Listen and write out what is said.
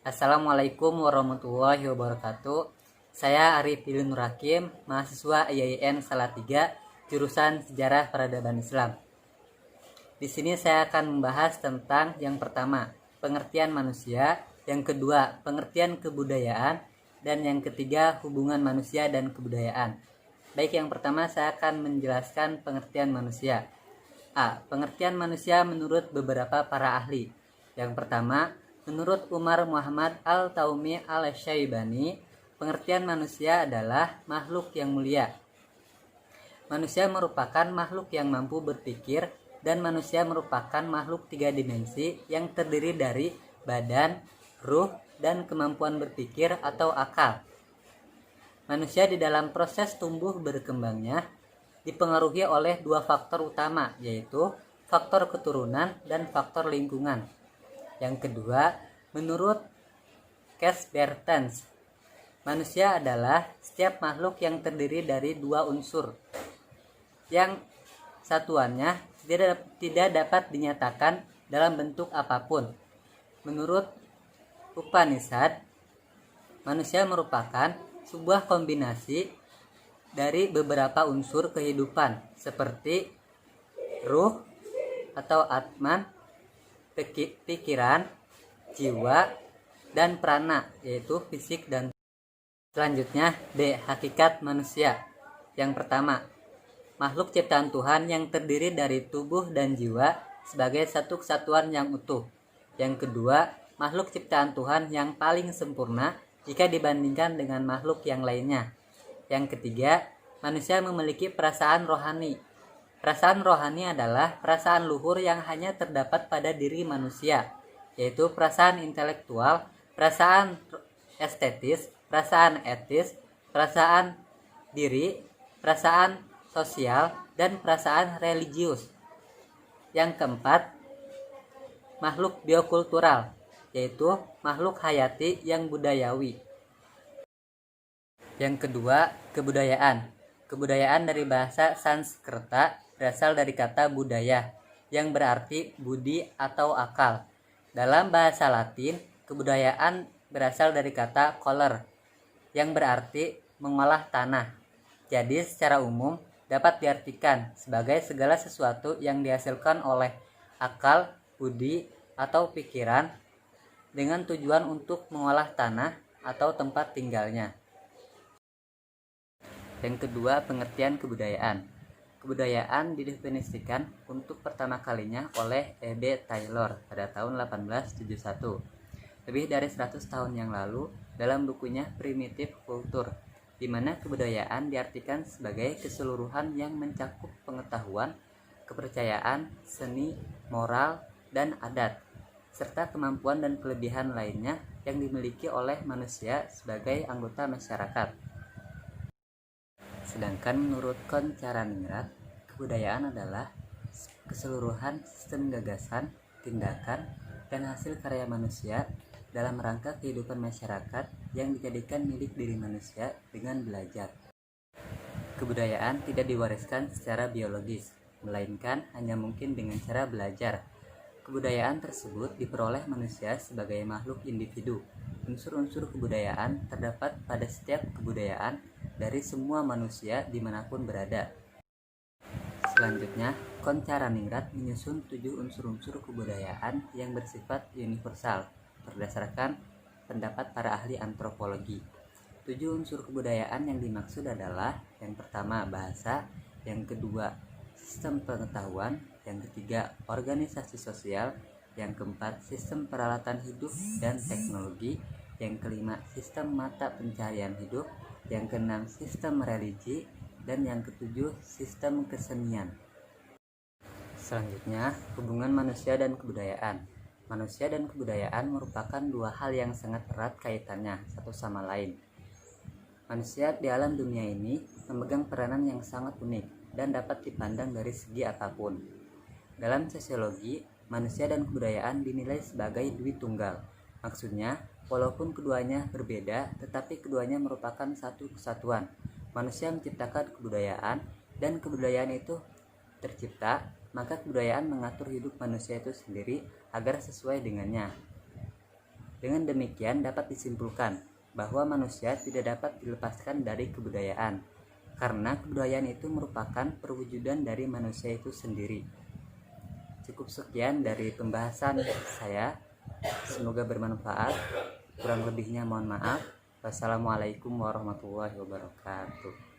Assalamualaikum warahmatullahi wabarakatuh. Saya Arifin Nur Hakim, mahasiswa IAIN Salatiga, jurusan Sejarah Peradaban Islam. Di sini saya akan membahas tentang yang pertama, pengertian manusia, yang kedua, pengertian kebudayaan, dan yang ketiga, hubungan manusia dan kebudayaan. Baik, yang pertama saya akan menjelaskan pengertian manusia. A. Pengertian manusia menurut beberapa para ahli. Yang pertama, menurut Umar Muhammad Al-Taumi Al-Syaibani, pengertian manusia adalah makhluk yang mulia. Manusia merupakan makhluk yang mampu berpikir, dan manusia merupakan makhluk tiga dimensi yang terdiri dari badan, ruh, dan kemampuan berpikir atau akal. Manusia di dalam proses tumbuh berkembangnya dipengaruhi oleh dua faktor utama, yaitu faktor keturunan dan faktor lingkungan. Yang kedua, menurut Cass-Bertens, manusia adalah setiap makhluk yang terdiri dari dua unsur yang satuannya tidak dapat dinyatakan dalam bentuk apapun. Menurut Upanishad, manusia merupakan sebuah kombinasi dari beberapa unsur kehidupan seperti ruh atau atman, pikiran, jiwa, dan prana, yaitu fisik dan. Selanjutnya, B. Hakikat manusia. Yang pertama, makhluk ciptaan Tuhan yang terdiri dari tubuh dan jiwa sebagai satu kesatuan yang utuh. Yang kedua, makhluk ciptaan Tuhan yang paling sempurna jika dibandingkan dengan makhluk yang lainnya. Yang ketiga, manusia memiliki perasaan rohani. Perasaan rohani adalah perasaan luhur yang hanya terdapat pada diri manusia, yaitu perasaan intelektual, perasaan estetis, perasaan etis, perasaan diri, perasaan sosial, dan perasaan religius. Yang keempat, makhluk biokultural, yaitu makhluk hayati yang budayawi. Yang kedua, kebudayaan. Kebudayaan dari bahasa Sanskerta berasal dari kata budaya, yang berarti budi atau akal. Dalam bahasa Latin, kebudayaan berasal dari kata color, yang berarti mengolah tanah. Jadi secara umum dapat diartikan sebagai segala sesuatu yang dihasilkan oleh akal, budi, atau pikiran dengan tujuan untuk mengolah tanah atau tempat tinggalnya. Yang kedua, pengertian kebudayaan. Kebudayaan didefinisikan untuk pertama kalinya oleh E.B. Taylor pada tahun 1871, lebih dari 100 tahun yang lalu, dalam bukunya Primitive Culture, di mana kebudayaan diartikan sebagai keseluruhan yang mencakup pengetahuan, kepercayaan, seni, moral, dan adat, serta kemampuan dan kelebihan lainnya yang dimiliki oleh manusia sebagai anggota masyarakat. Sedangkan menurut Koncaraningrat, kebudayaan adalah keseluruhan sistem gagasan, tindakan, dan hasil karya manusia dalam rangka kehidupan masyarakat yang dijadikan milik diri manusia dengan belajar. Kebudayaan tidak diwariskan secara biologis, melainkan hanya mungkin dengan cara belajar. Kebudayaan tersebut diperoleh manusia sebagai makhluk individu. Unsur-unsur kebudayaan terdapat pada setiap kebudayaan dari semua manusia dimanapun berada. Selanjutnya, Koncaraningrat menyusun 7 unsur-unsur kebudayaan yang bersifat universal berdasarkan pendapat para ahli antropologi. 7 unsur kebudayaan yang dimaksud adalah: yang pertama, bahasa; yang kedua, sistem pengetahuan; yang ketiga, organisasi sosial; yang keempat, sistem peralatan hidup dan teknologi; yang kelima, sistem mata pencaharian hidup; yang keenam, sistem religi; dan yang ketujuh, sistem kesenian. Selanjutnya, hubungan manusia dan kebudayaan. Manusia dan kebudayaan merupakan dua hal yang sangat erat kaitannya satu sama lain. Manusia di alam dunia ini memegang peranan yang sangat unik dan dapat dipandang dari segi apapun. Dalam sosiologi, manusia dan kebudayaan dinilai sebagai dui tunggal. Maksudnya, walaupun keduanya berbeda, tetapi keduanya merupakan satu kesatuan. Manusia menciptakan kebudayaan, dan kebudayaan itu tercipta, maka kebudayaan mengatur hidup manusia itu sendiri agar sesuai dengannya. Dengan demikian dapat disimpulkan bahwa manusia tidak dapat dilepaskan dari kebudayaan, karena kebudayaan itu merupakan perwujudan dari manusia itu sendiri. Cukup sekian dari pembahasan saya, semoga bermanfaat. Kurang lebihnya mohon maaf. Wassalamualaikum warahmatullahi wabarakatuh.